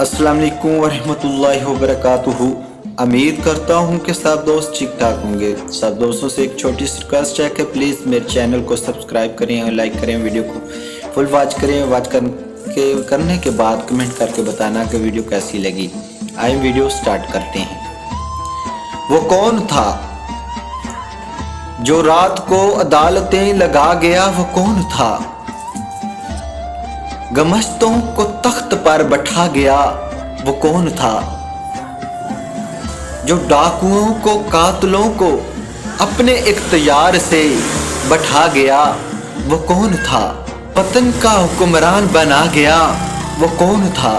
अस्सलाम वालेकुम वरहमतुल्लाहि वबरकातुहू। उम्मीद करता हूँ कि सब दोस्त ठीक ठाक होंगे। सब दोस्तों से एक छोटी सी रिक्वेस्ट है कि प्लीज़ मेरे चैनल को सब्सक्राइब करें और लाइक करें, वीडियो को फुल वॉच करें। करने के बाद कमेंट करके बताना कि वीडियो कैसी लगी। आइए वीडियो स्टार्ट करते हैं। वो कौन था जो रात को अदालतें लगा गया? वो कौन था गमश्तों को तख्त पर बैठा गया? वो कौन था जो डाकुओं को कातलों को अपने इख्तियार से बैठा गया? वो कौन था वतन का हुक्मरान बना गया? वो कौन था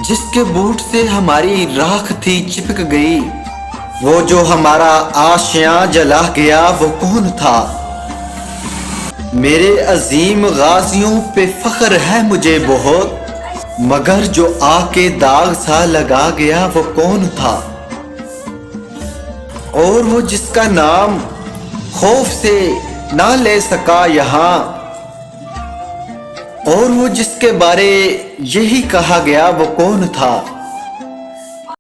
जिसके बूट से हमारी राख थी चिपक गई? वो जो हमारा आशियां जला गया? वो कौन था? मेरे अजीम गाजियों पे फख्र है मुझे बहुत, मगर जो आके दाग सा लगा गया? वो कौन था? और वो जिसका नाम खौफ से ना ले सका यहाँ, और वो जिसके बारे यही कहा गया? वो कौन था?